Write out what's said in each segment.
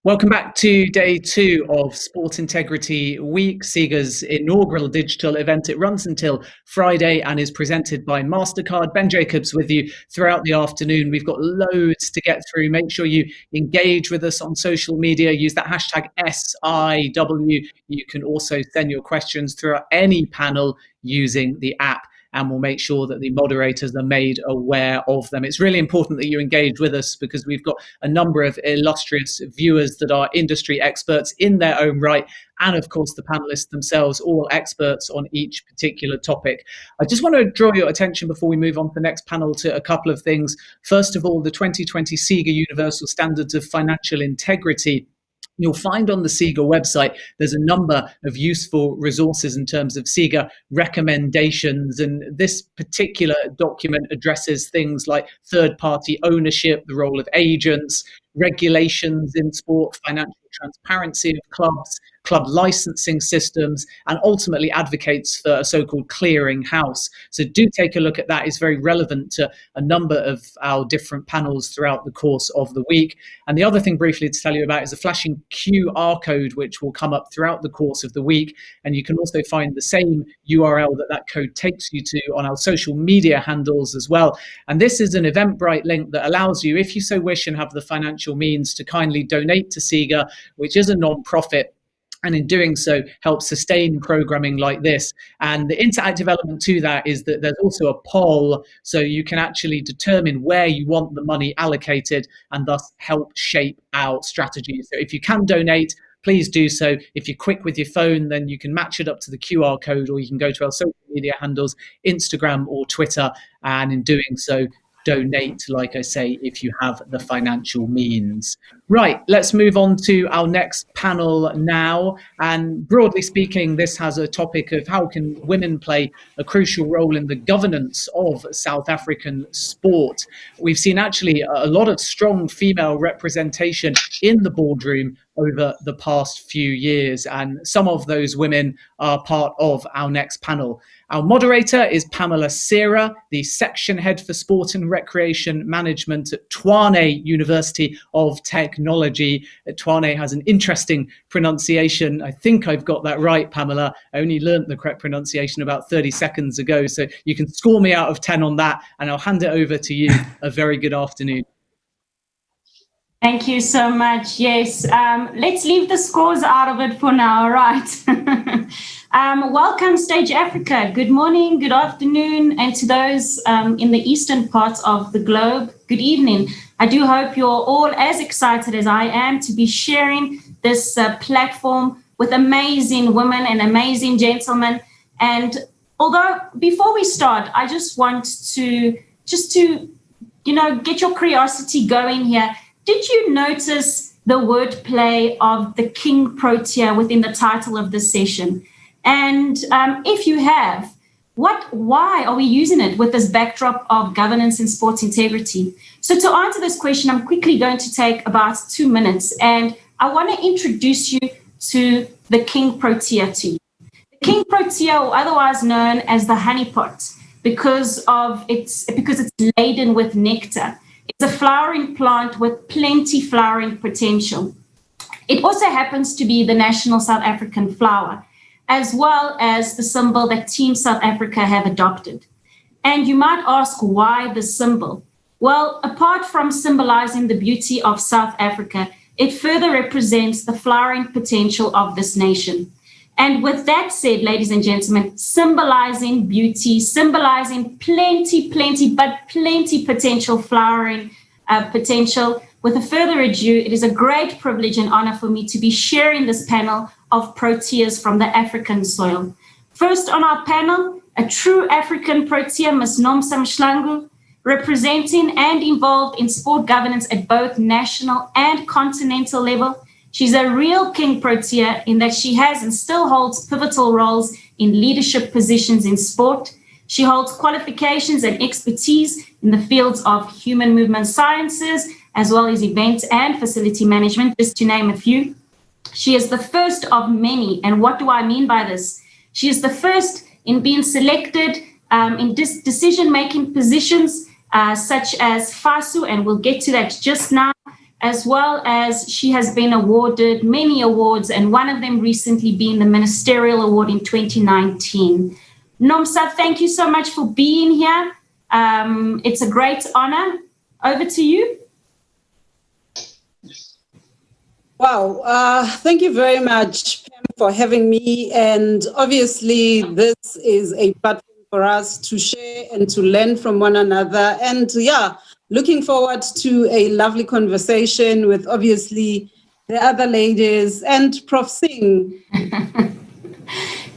Welcome back to day two of Sport Integrity Week, SIGA's inaugural digital event. It runs until Friday and is presented by MasterCard. Ben Jacobs with you throughout the afternoon. We've got loads to get through. Make sure you engage with us on social media. Use that hashtag SIW. You can also send your questions throughout any panel using the app, and we'll make sure that the moderators are made aware of them. It's really important that you engage with us because we've got a number of illustrious viewers that are industry experts in their own right, and of course the panelists themselves, all experts on each particular topic. I just want to draw your attention before we move on to the next panel to a couple of things. First of all, the 2020 SIGA Universal Standards of Financial Integrity. You'll find on the SIGA website, there's a number of useful resources in terms of SIGA recommendations. And this particular document addresses things like third-party ownership, the role of agents, regulations in sport, financial transparency of clubs, club licensing systems, and ultimately advocates for a so-called clearing house. So do take a look at that. It's very relevant to a number of our different panels throughout the course of the week. And the other thing briefly to tell you about is a flashing QR code, which will come up throughout the course of the week. And you can also find the same URL that code takes you to on our social media handles as well. And this is an Eventbrite link that allows you, if you so wish and have the financial means, to kindly donate to SIGA, which is a non-profit, and in doing so help sustain programming like this. And the interactive element to that is that there's also a poll, so you can actually determine where you want the money allocated and thus help shape our strategy. So if you can donate, please do so. If you're quick with your phone, then you can match it up to the QR code, or you can go to our social media handles, Instagram or Twitter, and in doing so, donate, like I say, if you have the financial means. Right, let's move on to our next panel now. And broadly speaking, this has a topic of how can women play a crucial role in the governance of South African sport. We've seen actually a lot of strong female representation in the boardroom over the past few years, and some of those women are part of our next panel. Our moderator is Pamela Sera, the section head for sport and recreation management at Tshwane University of Technology. Tshwane has an interesting pronunciation. I think I've got that right, Pamela. I only learnt the correct pronunciation about 30 seconds ago, so you can score me out of 10 on that, and I'll hand it over to you. A very good afternoon. Thank you so much. Yes, let's leave the scores out of it for now, right? Welcome, Stage Africa. Good morning, good afternoon, and to those in the eastern parts of the globe, good evening. I do hope you're all as excited as I am to be sharing this platform with amazing women and amazing gentlemen. And although before we start, I just want to get your curiosity going here. Did you notice the wordplay of the King Protea within the title of this session? And if you have, why are we using it with this backdrop of governance and sports integrity? So to answer this question, I'm quickly going to take about 2 minutes, and I want to introduce you to the King Protea to you. The King Protea, or otherwise known as the honeypot, because it's laden with nectar. It's a flowering plant with plenty flowering potential. It also happens to be the national South African flower, as well as the symbol that Team South Africa have adopted. And you might ask, why the symbol? Well, apart from symbolizing the beauty of South Africa, it further represents the flowering potential of this nation. And with that said, ladies and gentlemen, symbolizing beauty, symbolizing plenty potential flowering potential. With a further ado, it is a great privilege and honor for me to be sharing this panel of proteas from the African soil. First on our panel, a true African protea, Ms. Nomsa Mshlangu, representing and involved in sport governance at both national and continental level. She's a real King Protea in that she has and still holds pivotal roles in leadership positions in sport. She holds qualifications and expertise in the fields of human movement sciences, as well as event and facility management, just to name a few. She is the first of many. And what do I mean by this? She is the first in being selected in decision-making positions such as FASU, and we'll get to that just now, as well as she has been awarded many awards, and one of them recently being the Ministerial Award in 2019. Nomsa, thank you so much for being here. It's a great honor. Over to you. Wow, thank you very much, Pam, for having me. And obviously, this is a platform for us to share and to learn from one another. And yeah, looking forward to a lovely conversation with obviously the other ladies and Prof. Singh.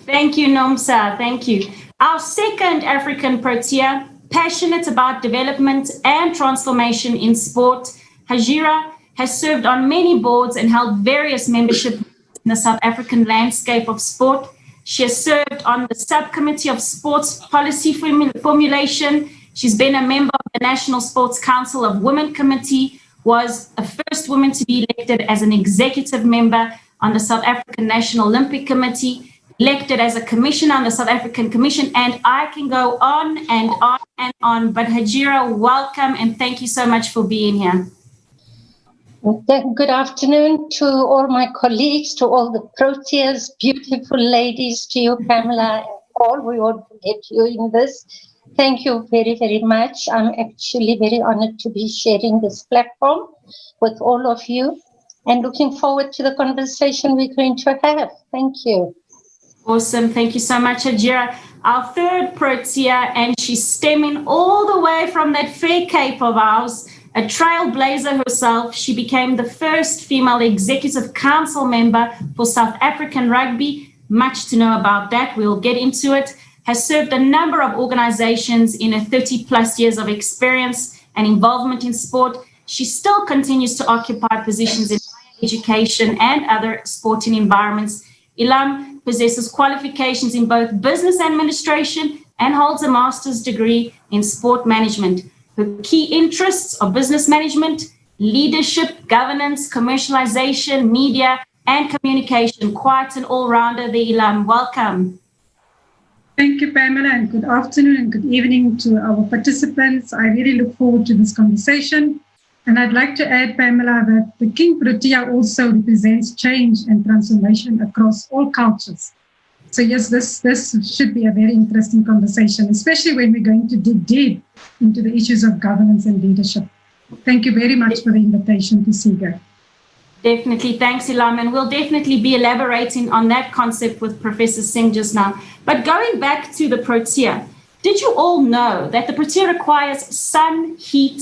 Thank you, Nomsa. Thank you. Our second African Protea, passionate about development and transformation in sport, Hajira has served on many boards and held various membership in the South African landscape of sport. She has served on the subcommittee of sports policy formulation. She's been a member of the National Sports Council of Women Committee, was a first woman to be elected as an executive member on the South African National Olympic Committee, elected as a commissioner on the South African Commission, and I can go on and on and on. But Hajira, welcome and thank you so much for being here. Good afternoon to all my colleagues, to all the Proteas, beautiful ladies, to you, Pamela, and all. We want to get you in this. Thank you very, very much. I'm actually very honored to be sharing this platform with all of you and looking forward to the conversation we're going to have. Thank you. Awesome. Thank you so much, Hajira. Our third Protea, and she's stemming all the way from that fair Cape of ours, a trailblazer herself. She became the first female executive council member for South African Rugby. Much to know about that. We'll get into it. Has served a number of organizations in her 30 plus years of experience and involvement in sport. She still continues to occupy positions in higher education and other sporting environments. Ilam possesses qualifications in both business administration and holds a master's degree in sport management. Her key interests are business management, leadership, governance, commercialization, media, and communication. Quite an all-rounder there, Ilam. Welcome. Thank you, Pamela, and good afternoon and good evening to our participants. I really look forward to this conversation. And I'd like to add, Pamela, that the King Protea also represents change and transformation across all cultures. So yes, this should be a very interesting conversation, especially when we're going to dig deep into the issues of governance and leadership. Thank you very much for the invitation to SIGA. Definitely. Thanks, Ilam. And we'll definitely be elaborating on that concept with Professor Singh just now. But going back to the Protea, did you all know that the Protea requires sun, heat,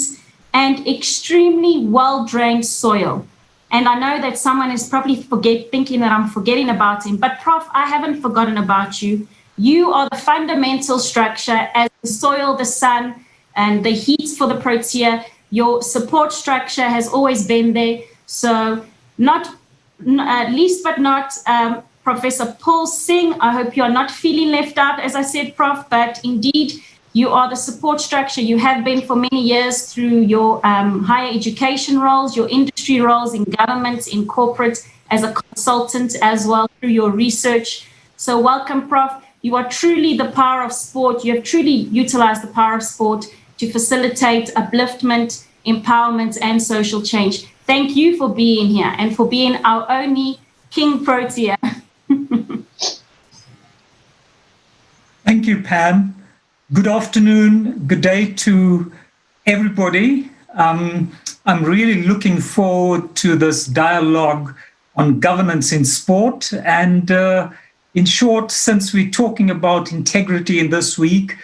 and extremely well-drained soil? And I know that someone is probably thinking that I'm forgetting about him, but Prof, I haven't forgotten about you. You are the fundamental structure as the soil, the sun, and the heat for the Protea. Your support structure has always been there. So least but not Professor Paul Singh, I hope you are not feeling left out, as I said, Prof, but indeed, you are the support structure. You have been for many years through your higher education roles, your industry roles in government, in corporate, as a consultant as well, through your research. So welcome, Prof. You are truly the power of sport. You have truly utilized the power of sport to facilitate upliftment, empowerment, and social change. Thank you for being here and for being our only King Protea. Thank you, Pam. Good afternoon, good day to everybody. I'm really looking forward to this dialogue on governance in sport. And in short, since we're talking about integrity in this week,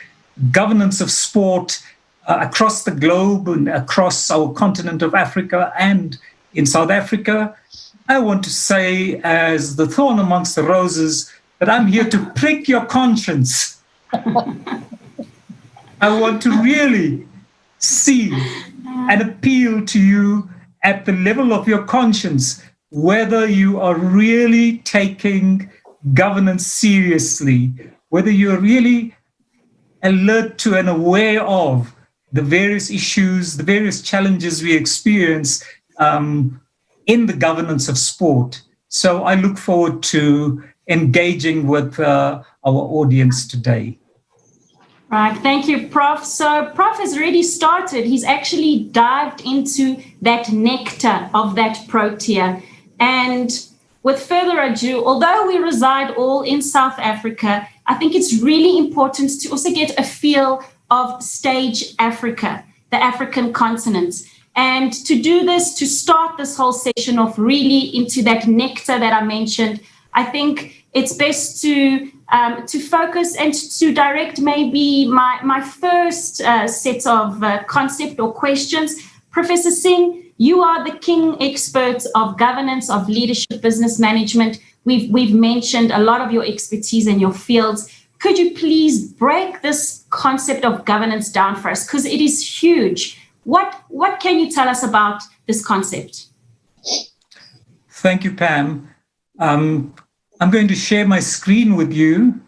governance of sport across the globe and across our continent of Africa and in South Africa, I want to say, as the thorn amongst the roses, that I'm here to prick your conscience. I want to really see and appeal to you at the level of your conscience, whether you are really taking governance seriously, whether you're really alert to and aware of the various issues, the various challenges we experience in the governance of sport. So I look forward to engaging with our audience today. Right, thank you, Prof. So Prof has already started. He's actually dived into that nectar of that protea. And with further ado, although we reside all in South Africa, I think it's really important to also get a feel of stage Africa, the African continent. And to do this, to start this whole session off really into that nectar that I mentioned, I think it's best to focus and to direct maybe my first set of concept or questions. Professor Singh, you are the king expert of governance, of leadership, business management. We've mentioned a lot of your expertise in your fields. Could you please break this concept of governance down for us? Because it is huge. What can you tell us about this concept? Thank you, Pam. I'm going to share my screen with you.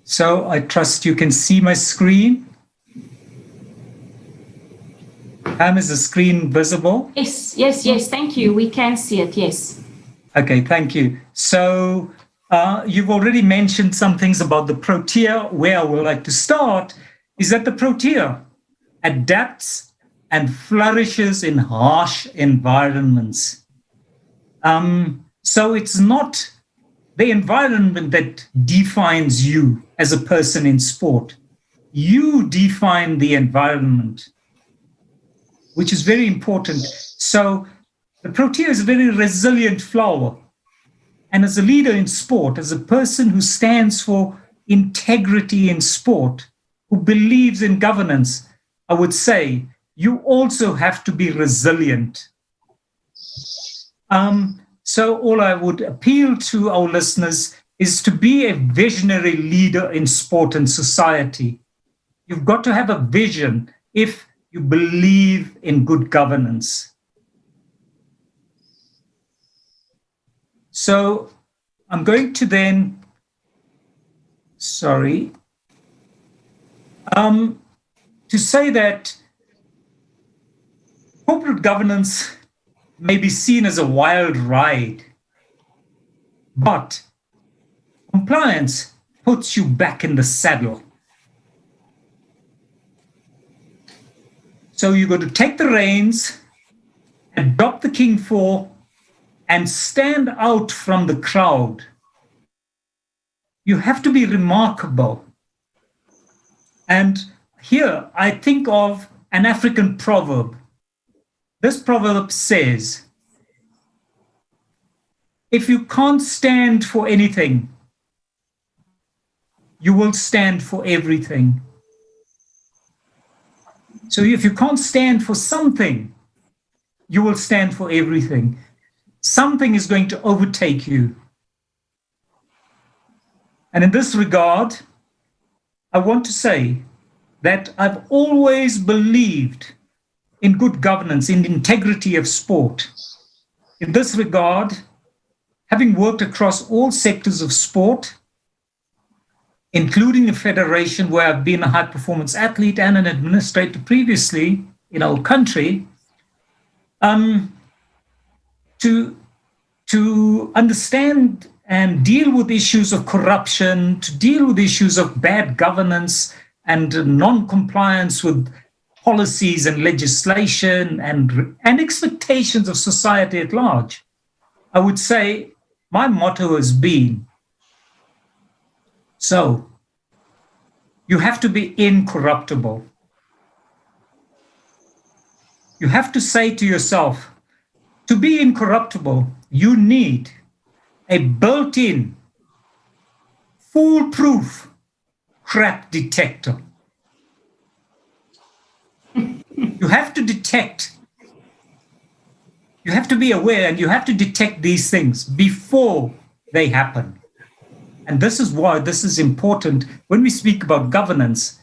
So I trust you can see my screen. Pam, is the screen visible? Yes, thank you. We can see it, yes. Okay, thank you. So you've already mentioned some things about the protea. Where I would like to start is that the protea adapts and flourishes in harsh environments. So it's not the environment that defines you as a person in sport. You define the environment, which is very important. So the protea is a very resilient flower. And as a leader in sport, as a person who stands for integrity in sport, who believes in governance, I would say you also have to be resilient. So all I would appeal to our listeners is to be a visionary leader in sport and society. You've got to have a vision if you believe in good governance. So I'm going to then, to say that corporate governance may be seen as a wild ride, but compliance puts you back in the saddle. So you've got to take the reins, adopt the King 4, and stand out from the crowd. You have to be remarkable. And here I think of an African proverb. This proverb says, if you can't stand for anything, you will stand for everything. So if you can't stand for something, you will stand for everything. Something is going to overtake you. And in this regard, I want to say that I've always believed in good governance, in integrity of sport. In this regard, having worked across all sectors of sport, including a federation where I've been a high-performance athlete and an administrator previously in our country, to understand and deal with issues of corruption, to deal with issues of bad governance and non-compliance with policies and legislation and expectations of society at large, I would say my motto has been, so you have to be incorruptible. You have to say to yourself, to be incorruptible, you need a built-in, foolproof crap detector. You have to detect, you have to be aware, and you have to detect these things before they happen. And this is why this is important when we speak about governance,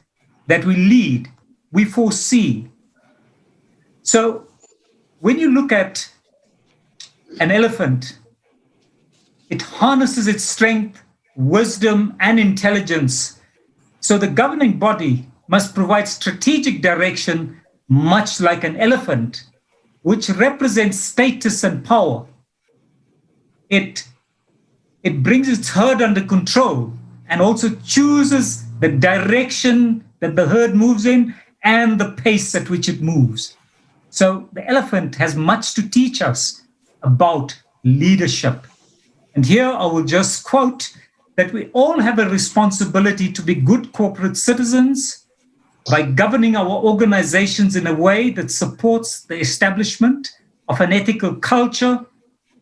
that we lead, we foresee. So when you look at an elephant, it harnesses its strength, wisdom, and intelligence. So the governing body must provide strategic direction, much like an elephant, which represents status and power. It it brings its herd under control and also chooses the direction that the herd moves in and the pace at which it moves. So the elephant has much to teach us about leadership. And here I will just quote that we all have a responsibility to be good corporate citizens by governing our organizations in a way that supports the establishment of an ethical culture,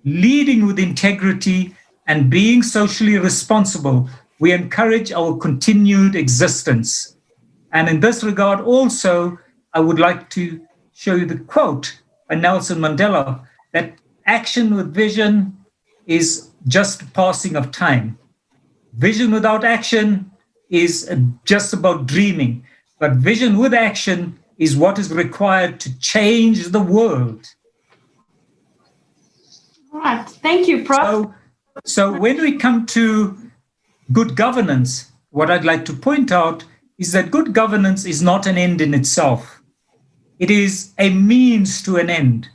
leading with integrity, and being socially responsible. We encourage our continued existence. And in this regard also, I would like to show you the quote by Nelson Mandela, that action with vision is just a passing of time. Vision without action is just about dreaming, but vision with action is what is required to change the world. All right, thank you, Prof. So when we come to good governance, what I'd like to point out is that good governance is not an end in itself. It is a means to an end.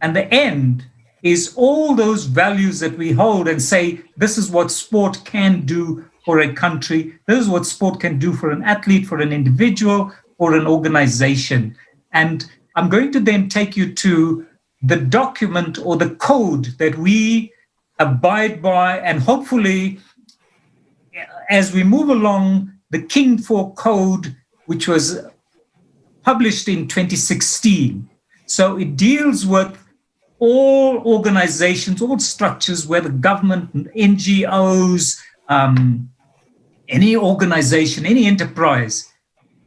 And the end is all those values that we hold and say, this is what sport can do for a country. This is what sport can do for an athlete, for an individual, or an organization. And I'm going to then take you to the document or the code that we abide by, and hopefully, as we move along, the King 4 Code, which was published in 2016. So it deals with all organizations, all structures, whether government, NGOs, any organization, any enterprise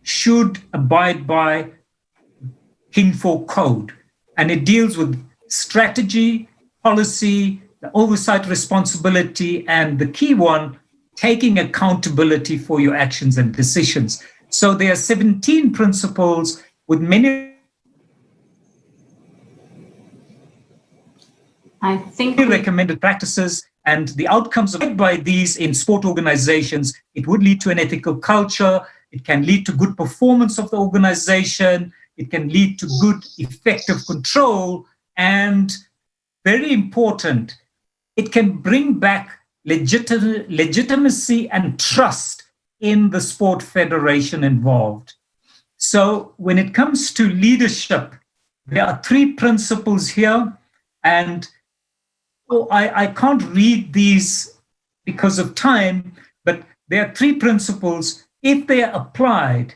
should abide by King 4 Code. And it deals with strategy, policy, the oversight responsibility, and the key one, taking accountability for your actions and decisions. So there are 17 principles with many recommended practices, and the outcomes of by these in sport organizations, it would lead to an ethical culture, it can lead to good performance of the organization, it can lead to good effective control, and very important, it can bring back legitimacy and trust in the sport federation involved. So when it comes to leadership, there are 3 principles here, and I can't read these because of time, but there are 3 principles. If they are applied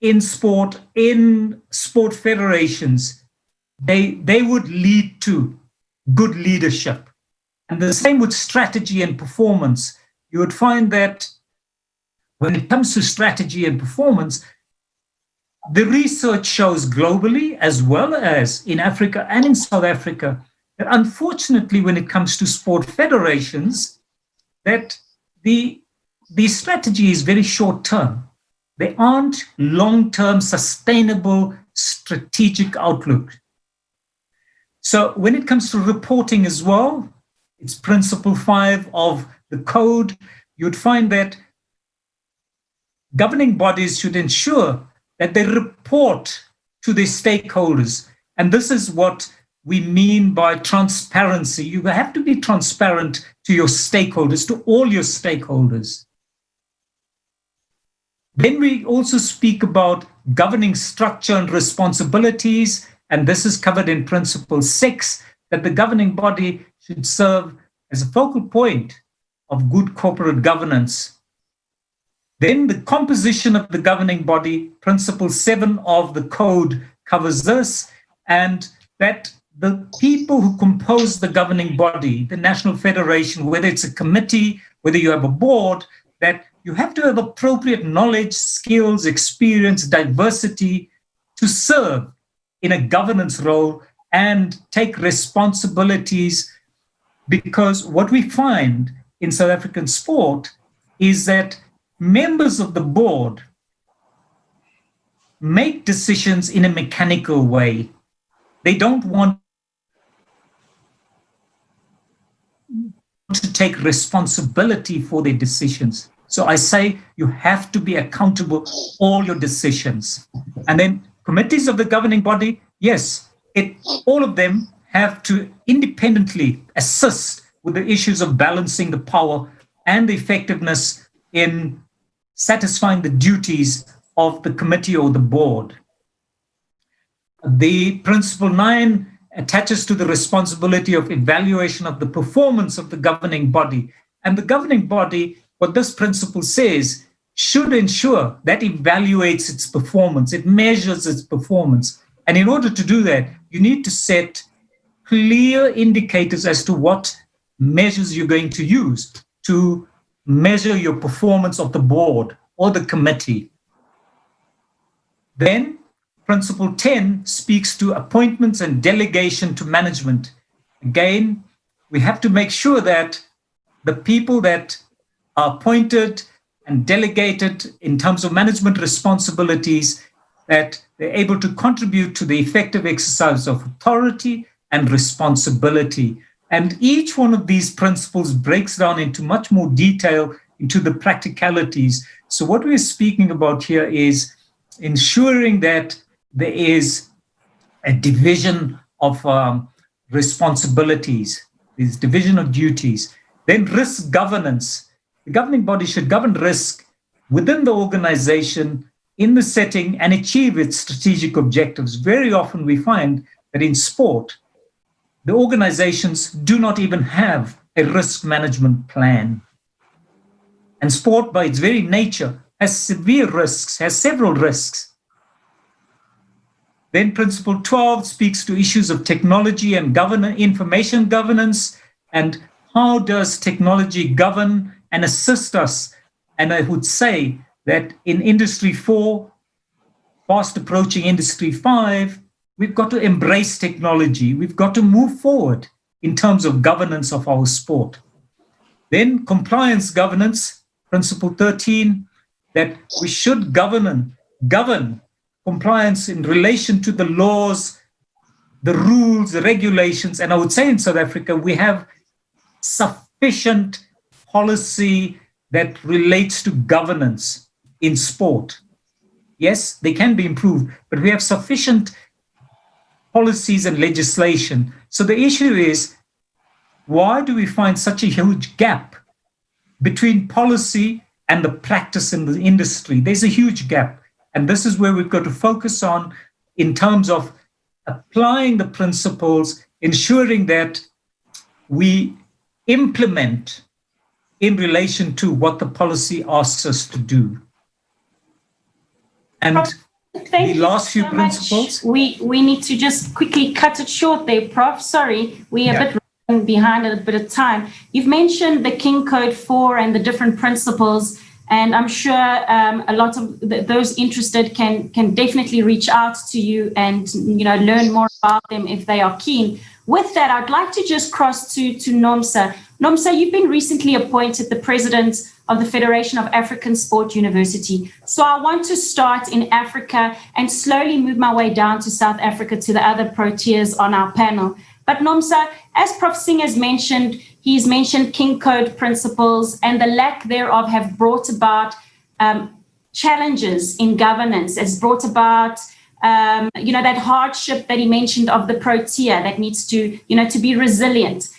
in sport federations, they would lead to good leadership. And the same with strategy and performance. You would find that when it comes to strategy and performance, the research shows globally, as well as in Africa and in South Africa, that unfortunately, when it comes to sport federations, that the strategy is very short term. They aren't long-term sustainable strategic outlook. So when it comes to reporting as well, it's principle 5 of the code, you'd find that governing bodies should ensure that they report to their stakeholders. And this is what we mean by transparency. You have to be transparent to your stakeholders, to all your stakeholders. Then we also speak about governing structure and responsibilities, and this is covered in principle 6, that the governing body should serve as a focal point of good corporate governance. Then the composition of the governing body, principle 7 of the code covers this, and that the people who compose the governing body, the National Federation, whether it's a committee, whether you have a board, that you have to have appropriate knowledge, skills, experience, diversity to serve in a governance role and take responsibilities, because what we find in South African sport is that members of the board make decisions in a mechanical way. They don't want to take responsibility for their decisions. So I say you have to be accountable for all your decisions. And then committees of the governing body, yes, all of them have to independently assist with the issues of balancing the power and the effectiveness in satisfying the duties of the committee or the board. The Principle 9 attaches to the responsibility of evaluation of the performance of the governing body. And the governing body, what this principle says, should ensure that evaluates its performance, it measures its performance. And in order to do that, you need to set clear indicators as to what measures you're going to use to measure your performance of the board or the committee. Then Principle 10 speaks to appointments and delegation to management. Again, we have to make sure that the people that are appointed and delegated in terms of management responsibilities, that they're able to contribute to the effective exercise of authority and responsibility. And each one of these principles breaks down into much more detail into the practicalities. So what we're speaking about here is ensuring that there is a division of responsibilities, this division of duties. Then risk governance. The governing body should govern risk within the organization in the setting and achieve its strategic objectives. Very often we find that in sport, the organizations do not even have a risk management plan. And sport, by its very nature, has severe risks, has several risks. Then Principle 12 speaks to issues of technology and information governance, and how does technology govern and assist us? And I would say that in Industry 4, fast approaching Industry 5, we've got to embrace technology. We've got to move forward in terms of governance of our sport. Then compliance governance, Principle 13, that we should govern compliance in relation to the laws, the rules, the regulations. And I would say in South Africa, we have sufficient policy that relates to governance in sport. Yes, they can be improved, but we have sufficient policies and legislation. So the issue is, why do we find such a huge gap between policy and the practice in the industry? There's a huge gap. And this is where we've got to focus on in terms of applying the principles, ensuring that we implement in relation to what the policy asks us to do. And the last few principles. We need to just quickly cut it short there, Prof. Sorry, we're a bit running behind a bit of time. You've mentioned the King Code 4 and the different principles, and I'm sure a lot of those interested can definitely reach out to you and learn more about them if they are keen. With that, I'd like to just cross to Nomsa. Nomsa, you've been recently appointed the president of the Federation of African Sport University. So I want to start in Africa and slowly move my way down to South Africa to the other proteas on our panel. But Nomsa, as Prof. Singh has mentioned, he's mentioned King Code principles, and the lack thereof have brought about challenges in governance, has brought about that hardship that he mentioned of the Protea that needs to be resilient.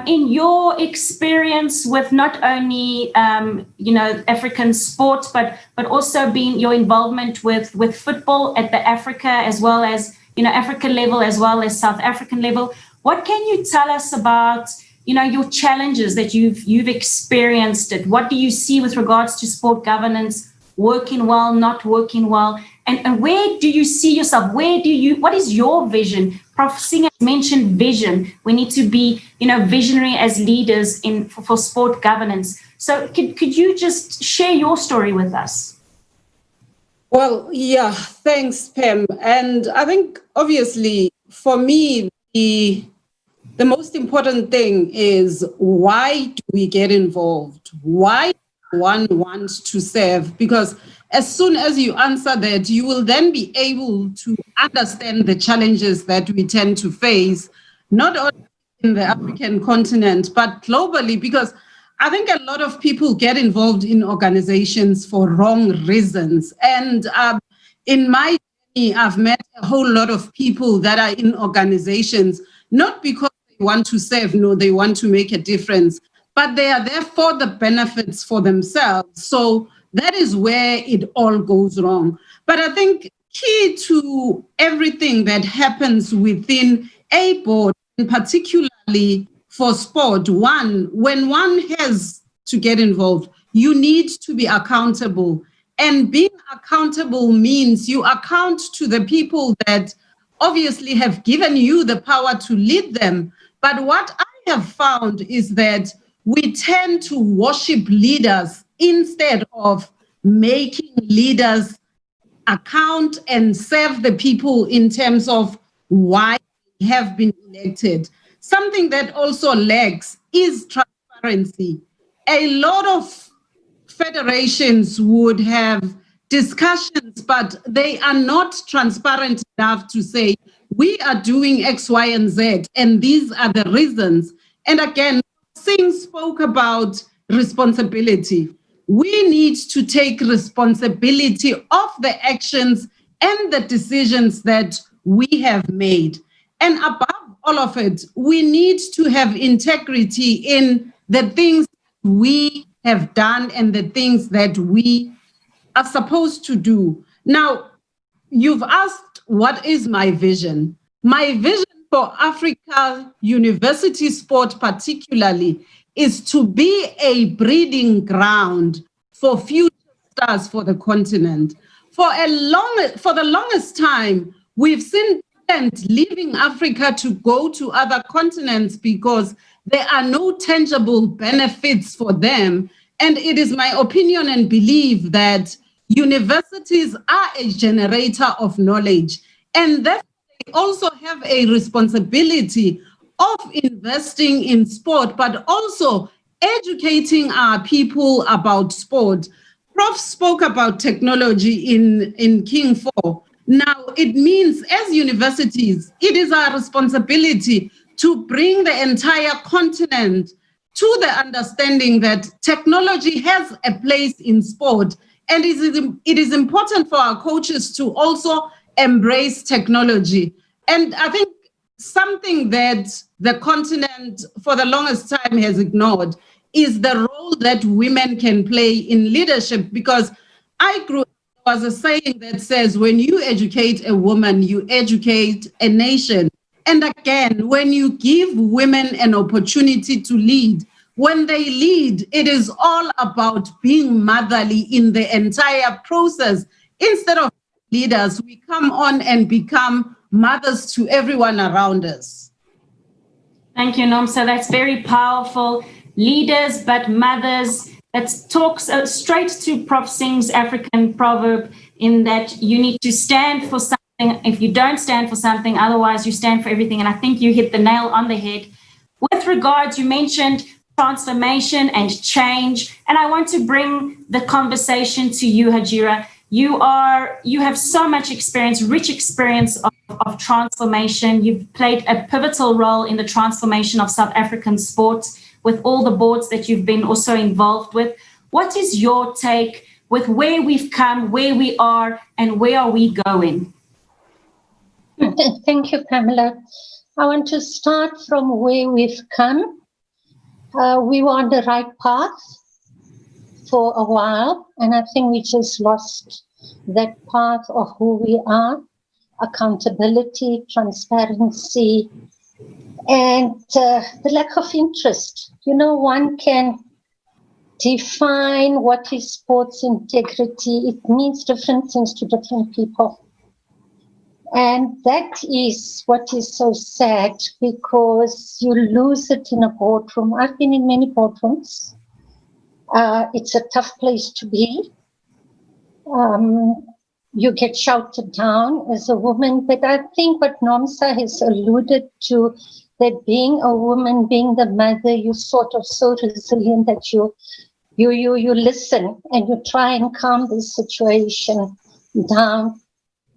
In your experience with not only African sport, but also being your involvement with football at the Africa as well as African level as well as South African level, what can you tell us about your challenges that you've experienced? What do you see with regards to sport governance, working well, not working well? And where do you see yourself? What is your vision? Prof. Singh has mentioned vision. We need to be, visionary as leaders for sport governance. So could you just share your story with us? Well, yeah, thanks, Pam. And I think obviously for me, the most important thing is, why do we get involved? Why one wants to serve? Because as soon as you answer that, you will then be able to understand the challenges that we tend to face, not only in the African continent, but globally, because I think a lot of people get involved in organizations for wrong reasons. And in my journey, I've met a whole lot of people that are in organizations, not because they want to serve, no, they want to make a difference, but they are there for the benefits for themselves. So that is where it all goes wrong. But I think key to everything that happens within a board, and particularly for sport, one, when one has to get involved, you need to be accountable. And being accountable means you account to the people that obviously have given you the power to lead them. But what I have found is that we tend to worship leaders instead of making leaders account and serve the people in terms of why they have been elected. Something that also lacks is transparency. A lot of federations would have discussions, but they are not transparent enough to say, we are doing X, Y, and Z, and these are the reasons. And again, Singh spoke about responsibility. We need to take responsibility of the actions and the decisions that we have made. And above all of it, we need to have integrity in the things we have done and the things that we are supposed to do. Now, you've asked, what is my vision? My vision for Africa university sport particularly is to be a breeding ground for future stars for the continent. For the longest time, we've seen talent leaving Africa to go to other continents because there are no tangible benefits for them. And it is my opinion and belief that universities are a generator of knowledge, and that they also have a responsibility of investing in sport, but also educating our people about sport. Prof spoke about technology in King 4. Now, it means as universities, it is our responsibility to bring the entire continent to the understanding that technology has a place in sport. And it is important for our coaches to also embrace technology. And I think something that the continent for the longest time has ignored is the role that women can play in leadership, because I grew up, there was a saying that says, when you educate a woman, you educate a nation. And again, when you give women an opportunity to lead, when they lead, it is all about being motherly in the entire process. Instead of leaders, we come on and become mothers to everyone around us. Thank you, Nomsa. That's very powerful. Leaders, but mothers. That talks straight to Prof Singh's African proverb, in that you need to stand for something. If you don't stand for something, otherwise you stand for everything. And I think you hit the nail on the head. With regards, you mentioned transformation and change. And I want to bring the conversation to you, Hajira. You have so much experience, rich experience of transformation. You've played a pivotal role in the transformation of South African sports with all the boards that you've been also involved with. What is your take with where we've come, where we are, and where are we going? Thank you, Pamela. I want to start from where we've come. We were on the right path for a while, and I think we just lost that path of who we are, accountability, transparency, and the lack of interest. You know, one can define what is sports integrity. It means different things to different people. And that is what is so sad, because you lose it in a boardroom. I've been in many boardrooms. It's a tough place to be. You get shouted down as a woman. But I think what Nomsa has alluded to, that being a woman, being the mother, you're sort of so resilient that you listen and you try and calm the situation down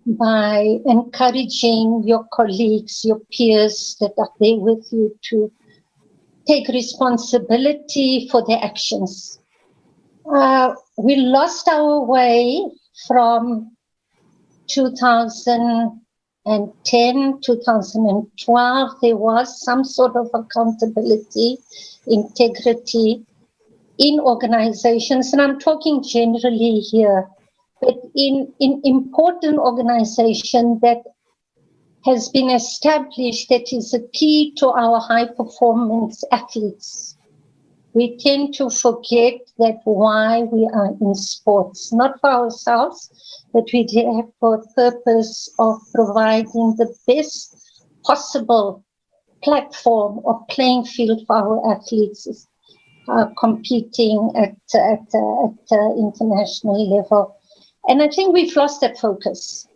by encouraging your colleagues, your peers that are there with you to take responsibility for their actions. We lost our way from 2000 2012, there was some sort of accountability, integrity in organizations, and I'm talking generally here, but in important organization that has been established that is a key to our high performance athletes. We tend to forget that why we are in sports, not for ourselves, but we have for the purpose of providing the best possible platform or playing field for our athletes competing at international level. And I think we've lost that focus.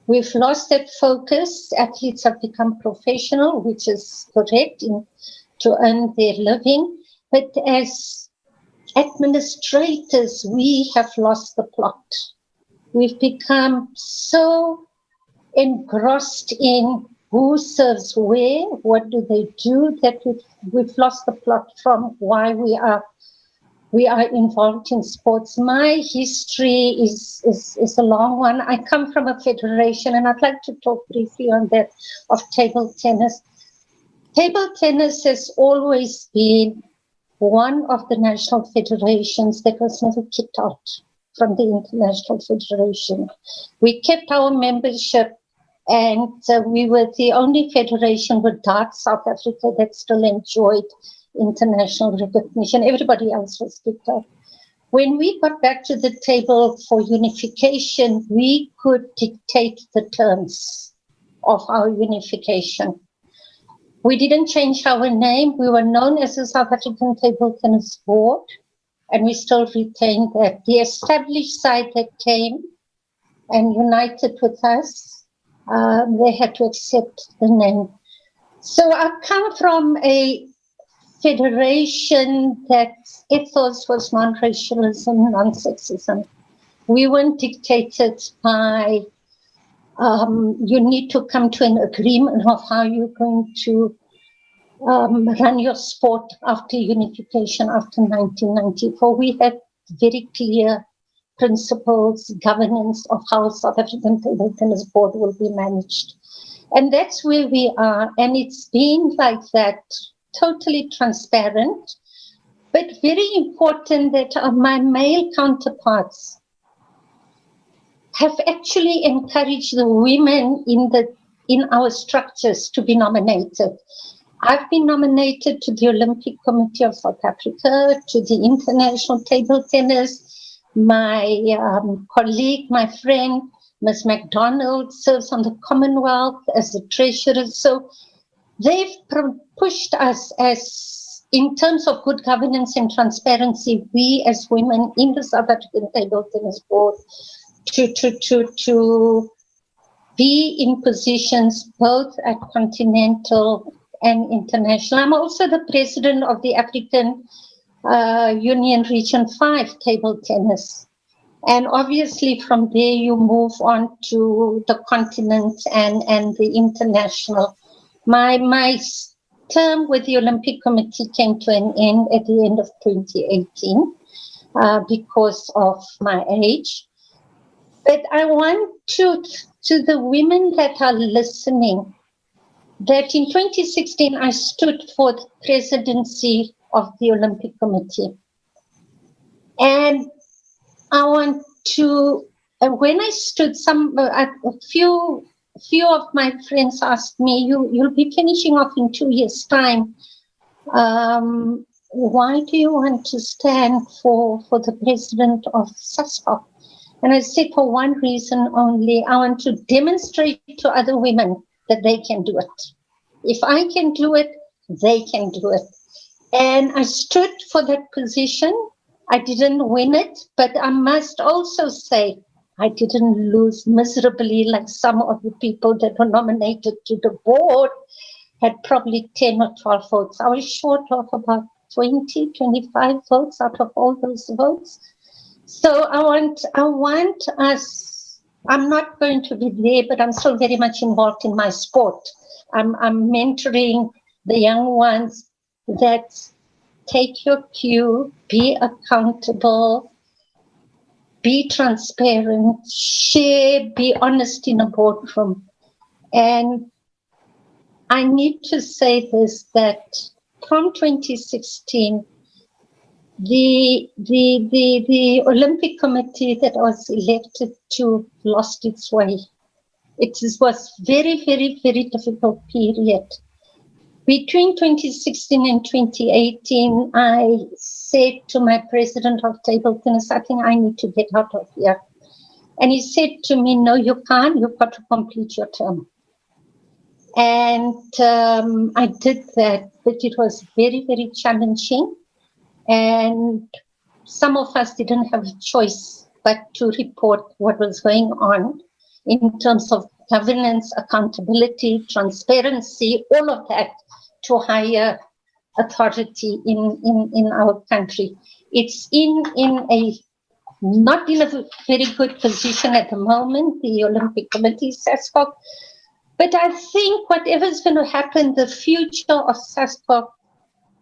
We've lost that focus. Athletes have become professional, which is correct, to earn their living. But as administrators, we have lost the plot. We've become so engrossed in who serves where, what do they do, that we've lost the plot from why we are involved in sports. My history is a long one. I come from a federation, and I'd like to talk briefly on that, of table tennis. Table tennis has always been one of the national federations that was never kicked out from the international federation. We kept our membership, and we were the only federation with darts South Africa that still enjoyed international recognition. Everybody else was kicked out. When we got back to the table for unification, we could dictate the terms of our unification. We didn't change our name. We were known as the South African Table Tennis Board, and we still retained that. The established side that came and united with us, they had to accept the name. So I come from a federation that ethos was non-racialism, non-sexism. We weren't dictated by you need to come to an agreement of how you're going to run your sport after unification after 1994. We had very clear principles, governance of how South African Table Tennis Board will be managed. And that's where we are. And it's been like that, totally transparent, but very important that my male counterparts have actually encouraged the women in our structures to be nominated. I've been nominated to the Olympic Committee of South Africa, to the International Table Tennis. My colleague, my friend, Ms. MacDonald, serves on the Commonwealth as the treasurer. So they've pushed us as, in terms of good governance and transparency, we as women in the South African Table Tennis Board, to be in positions both at continental and international. I'm also the president of the African Union Region 5 Table Tennis. And obviously from there you move on to the continent and the international. My term with the Olympic Committee came to an end at the end of 2018 because of my age. But I want to the women that are listening, that in 2016 I stood for the presidency of the Olympic Committee. And I want to, when I stood, a few of my friends asked me, you'll be finishing off in 2 years' time. Why do you want to stand for the president of SASPA? And I said, for one reason only, I want to demonstrate to other women that they can do it. If I can do it, they can do it. And I stood for that position. I didn't win it, but I must also say I didn't lose miserably like some of the people that were nominated to the board had probably 10 or 12 votes. I was short of about 20, 25 votes out of all those votes. So I want us, I'm not going to be there, but I'm still very much involved in my sport. I'm mentoring the young ones that take your cue, be accountable, be transparent, share, be honest in a boardroom. And I need to say this, that from 2016, the Olympic Committee that was elected to lost its way. It was very, very, very difficult period. Between 2016 and 2018, I said to my president of table tennis, I think I need to get out of here. And he said to me, no, you can't, you've got to complete your term. And I did that, but it was very, very challenging. And some of us didn't have a choice but to report what was going on in terms of governance, accountability, transparency, all of that to higher authority in our country. It's not in a very good position at the moment, the Olympic Committee, SASCOC. But I think whatever is going to happen, the future of SASCOC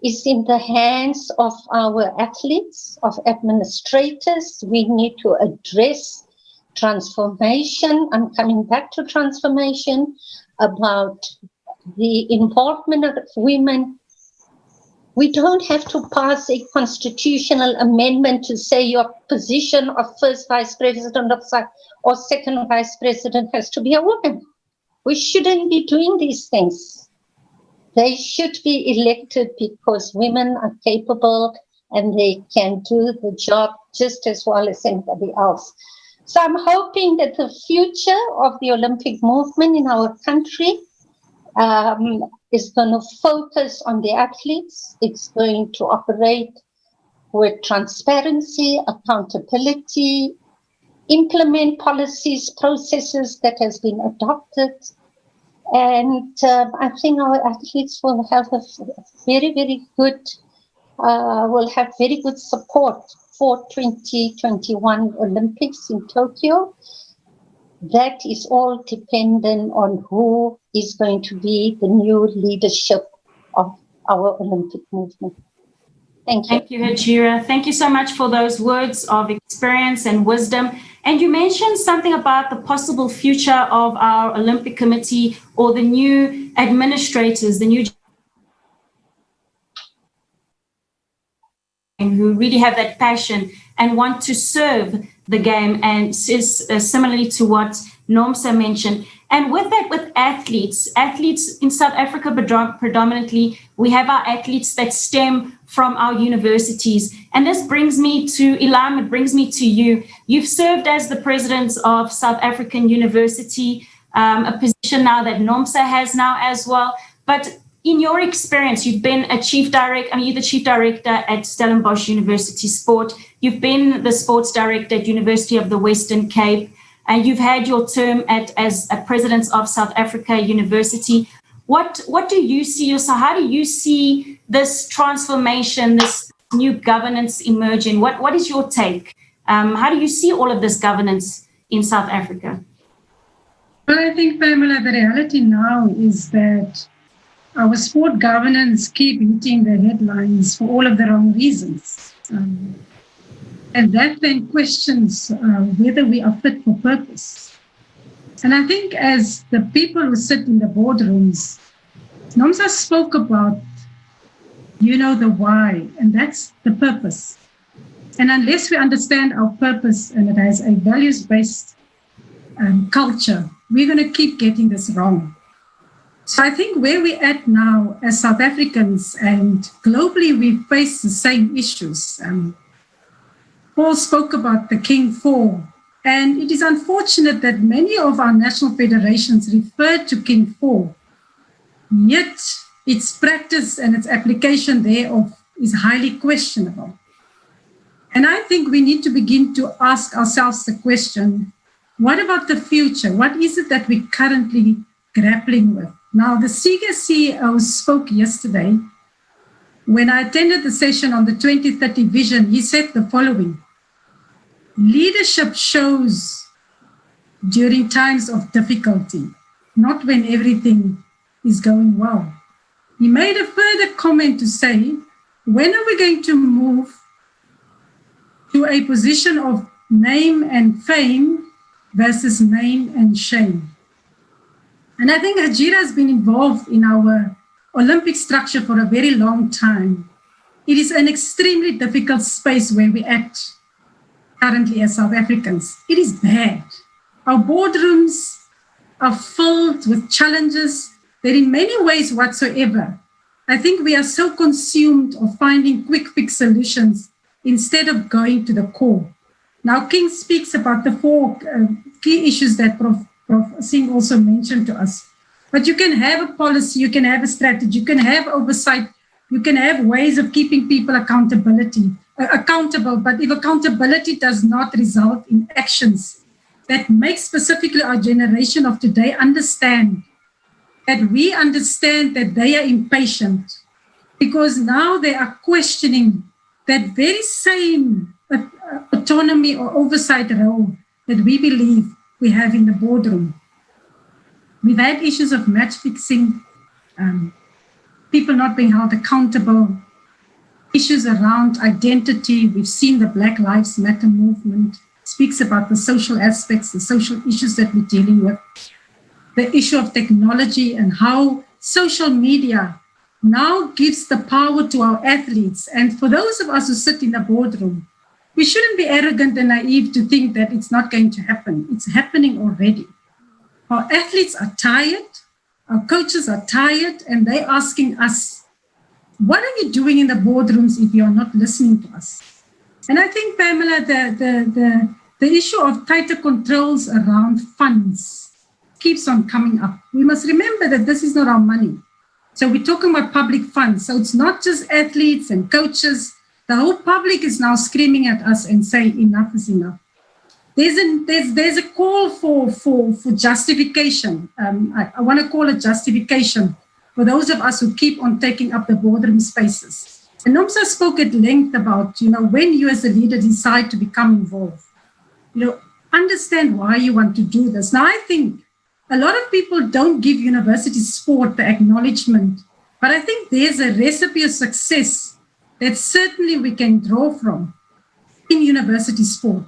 is in the hands of our athletes, of administrators. We need to address transformation. I'm coming back to transformation, about the involvement of women. We don't have to pass a constitutional amendment to say your position of first vice president or second vice president has to be a woman. We shouldn't be doing these things. They should be elected because women are capable and they can do the job just as well as anybody else. So I'm hoping that the future of the Olympic movement in our country is going to focus on the athletes. It's going to operate with transparency, accountability, implement policies, processes that has been adopted. And I think our athletes will have a very, very good, will have very good support for 2021 Olympics in Tokyo. That is all dependent on who is going to be the new leadership of our Olympic movement. Thank you. Thank you, Hajira. Thank you so much for those words of experience and wisdom. And you mentioned something about the possible future of our Olympic Committee or the new administrators, the new who really have that passion and want to serve the game, and similarly to what Nomsa mentioned. And with that, with athletes in South Africa predominantly, we have our athletes that stem from our universities. And this brings me to Elam, it brings me to you. You've served as the president of South African University, a position now that Nomsa has now as well. But in your experience, you've been a chief director, you're the chief director at Stellenbosch University Sport. You've been the sports director at University of the Western Cape, and you've had your term as a president of South Africa University. What do you see yourself? How do you see this transformation, this new governance emerging? What is your take? How do you see all of this governance in South Africa? Well, I think, Pamela, the reality now is that our sport governance keep hitting the headlines for all of the wrong reasons. And that then questions whether we are fit for purpose. And I think as the people who sit in the boardrooms, Nomsa spoke about, the why, and that's the purpose. And unless we understand our purpose and it has a values-based culture, we're going to keep getting this wrong. So I think where we're at now as South Africans and globally, we face the same issues. Paul spoke about the King 4, and it is unfortunate that many of our national federations refer to King 4, yet its practice and its application thereof is highly questionable. And I think we need to begin to ask ourselves the question, what about the future? What is it that we're currently grappling with? Now, the SIGA CEO spoke yesterday. When I attended the session on the 2030 vision, he said the following: leadership shows during times of difficulty, not when everything is going well. He made a further comment to say, when are we going to move to a position of name and fame versus name and shame. And I think Hajira has been involved in our Olympic structure for a very long time. It is an extremely difficult space where we act currently as South Africans. It is bad. Our boardrooms are filled with challenges that in many ways whatsoever, I think we are so consumed of finding quick fix solutions instead of going to the core. Now, King speaks about the four key issues that Prof. Singh also mentioned to us. But you can have a policy, you can have a strategy, you can have oversight, you can have ways of keeping people accountable. But if accountability does not result in actions that make specifically our generation of today understand that we understand that they are impatient, because now they are questioning that very same autonomy or oversight role that we believe we have in the boardroom. We've had issues of match fixing, people not being held accountable, issues around identity. We've seen the Black Lives Matter movement speaks about the social aspects, the social issues that we're dealing with, the issue of technology and how social media now gives the power to our athletes. And for those of us who sit in the boardroom, we shouldn't be arrogant and naive to think that it's not going to happen. It's happening already. Our athletes are tired, our coaches are tired, and they're asking us, what are you doing in the boardrooms if you're not listening to us? And I think, Pamela, the issue of tighter controls around funds keeps on coming up. We must remember that this is not our money. So we're talking about public funds. So it's not just athletes and coaches. The whole public is now screaming at us and saying enough is enough. There's a call for justification. I want to call it justification for those of us who keep on taking up the boardroom spaces. And Nomsa spoke at length about, when you as a leader decide to become involved, understand why you want to do this. Now, I think a lot of people don't give university sport the acknowledgement, but I think there's a recipe of success that certainly we can draw from in university sport.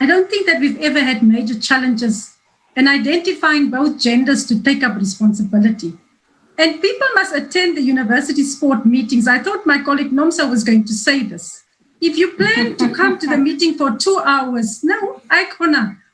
I don't think that we've ever had major challenges in identifying both genders to take up responsibility. And people must attend the university sport meetings. I thought my colleague Nomsa was going to say this. If you plan to come to the meeting for 2 hours, no,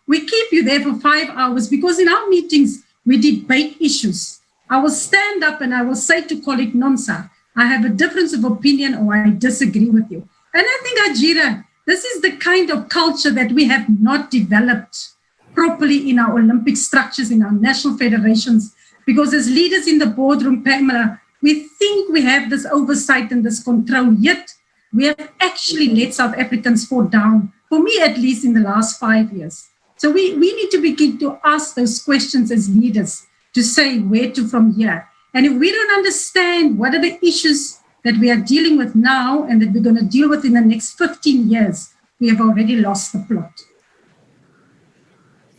we keep you there for 5 hours, because in our meetings, we debate issues. I will stand up and I will say to colleague Nomsa, I have a difference of opinion or I disagree with you. And I think, Hajira, this is the kind of culture that we have not developed properly in our Olympic structures, in our national federations, because as leaders in the boardroom, Pamela, we think we have this oversight and this control, yet we have actually let South Africans fall down, for me at least, in the last 5 years. So we need to begin to ask those questions as leaders to say where to from here. And if we don't understand what are the issues that we are dealing with now and that we're going to deal with in the next 15 years, we have already lost the plot.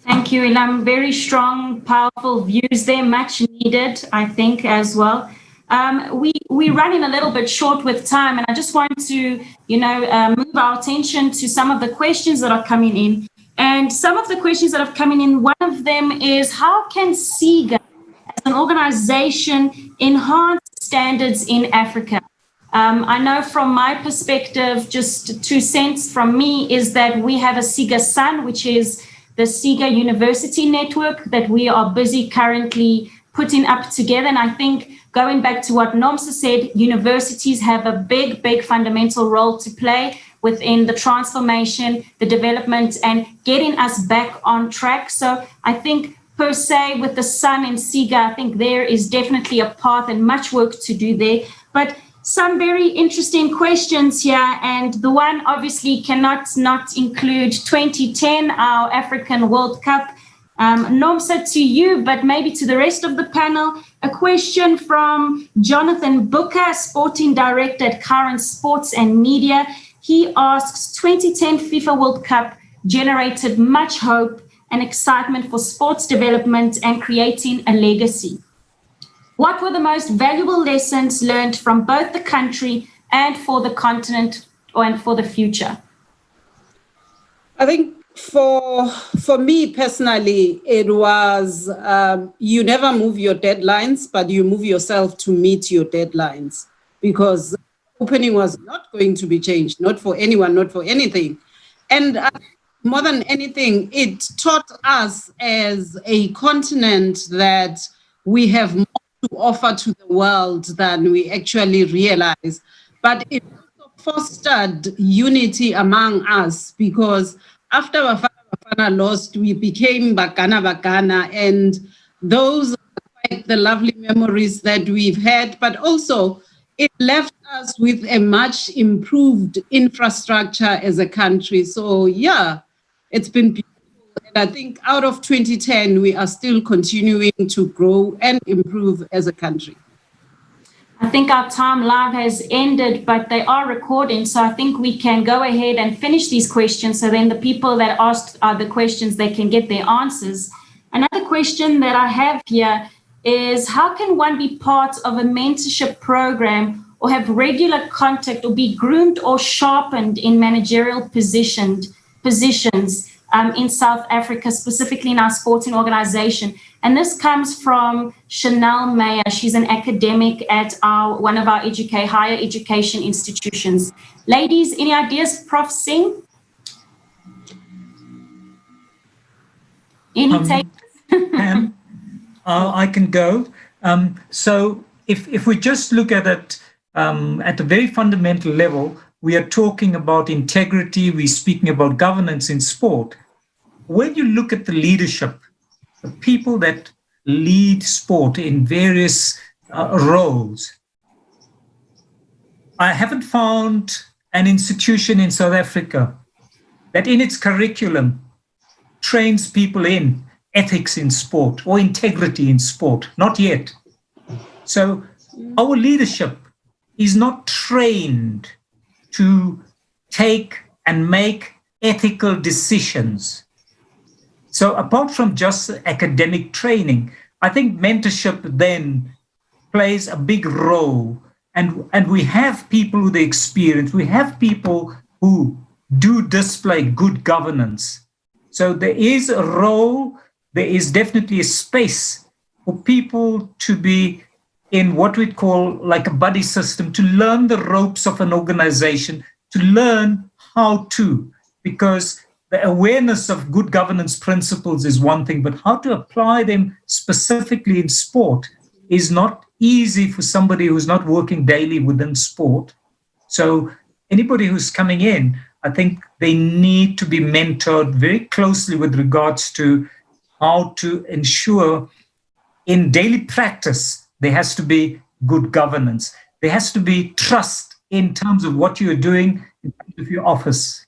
Thank you, Ilam. Very strong, powerful views there, much needed, I think, as well. We're running a little bit short with time, and I just want to, move our attention to some of the questions that are coming in. And some of the questions that have come in, one of them is, how can SIGA, as an organization, enhance standards in Africa? I know from my perspective, just 2 cents from me, is that we have a SIGA Sun, which is the SIGA University Network that we are busy currently putting up together. And I think going back to what Nomsa said, universities have a big fundamental role to play within the transformation, the development, and getting us back on track. So I think per se with the Sun and SIGA, I think there is definitely a path and much work to do there. But some very interesting questions here, and the one obviously cannot not include 2010, our African World Cup. Nomsa, to you, but maybe to the rest of the panel, a question from Jonathan Booker, Sporting Director at Current Sports and Media. He asks, 2010 FIFA World Cup generated much hope and excitement for sports development and creating a legacy. What were the most valuable lessons learned from both the country and for the continent and for the future? I think for me personally, it was you never move your deadlines, but you move yourself to meet your deadlines, because opening was not going to be changed, not for anyone, not for anything. And more than anything, it taught us as a continent that we have more to offer to the world than we actually realize. But it also fostered unity among us, because after Bafana Bafana lost, we became Bakana Bakana, and those are quite the lovely memories that we've had. But also, it left us with a much improved infrastructure as a country. So yeah, it's been beautiful. And I think out of 2010, we are still continuing to grow and improve as a country. I think our time live has ended, but they are recording, so I think we can go ahead and finish these questions, so then the people that asked the questions, they can get their answers. Another question that I have here is, how can one be part of a mentorship program or have regular contact or be groomed or sharpened in managerial positions in South Africa, specifically in our sporting organization? And this comes from Chanel Mayer. She's an academic at one of our higher education institutions. Ladies, any ideas? Prof. Singh? Any takes? Pam, I can go. So if we just look at it at a very fundamental level, we are talking about integrity, we're speaking about governance in sport. When you look at the leadership, the people that lead sport in various roles, I haven't found an institution in South Africa that in its curriculum trains people in ethics in sport or integrity in sport, not yet. So our leadership is not trained to take and make ethical decisions. So apart from just academic training, I think mentorship then plays a big role. And we have people with the experience, we have people who do display good governance. So there is a role, there is definitely a space for people to be in what we'd call like a buddy system, to learn the ropes of an organization, to learn how to, because the awareness of good governance principles is one thing, but how to apply them specifically in sport is not easy for somebody who's not working daily within sport. So anybody who's coming in, I think they need to be mentored very closely with regards to how to ensure in daily practice, there has to be good governance. There has to be trust in terms of what you're doing in terms of your office.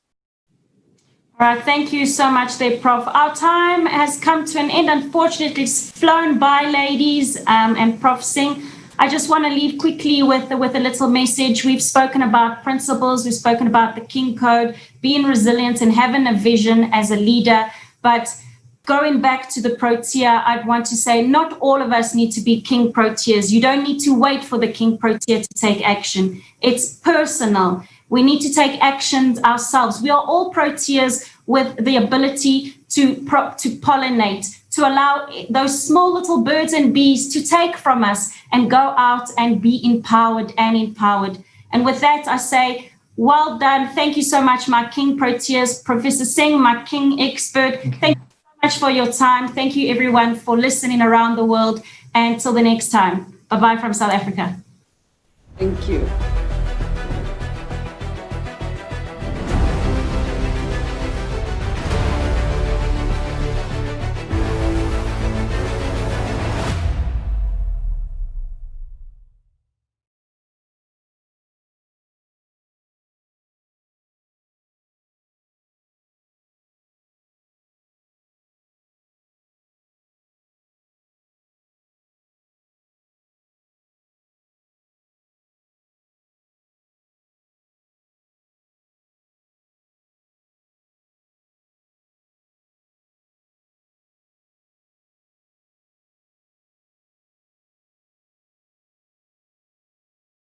All right, thank you so much there, Prof. Our time has come to an end. Unfortunately, it's flown by, ladies, and Prof. Singh. I just want to leave quickly with a little message. We've spoken about principles, we've spoken about the King Code, being resilient and having a vision as a leader. But going back to the Protea, I'd want to say not all of us need to be King Proteas. You don't need to wait for the King Protea to take action. It's personal. We need to take actions ourselves. We are all Proteas with the ability to pollinate, to allow those small little birds and bees to take from us and go out and be empowered and empowered. And with that, I say, well done. Thank you so much, my King Proteas. Professor Singh, my King expert. Thank you so much for your time. Thank you, everyone, for listening around the world. And till the next time, bye-bye from South Africa. Thank you.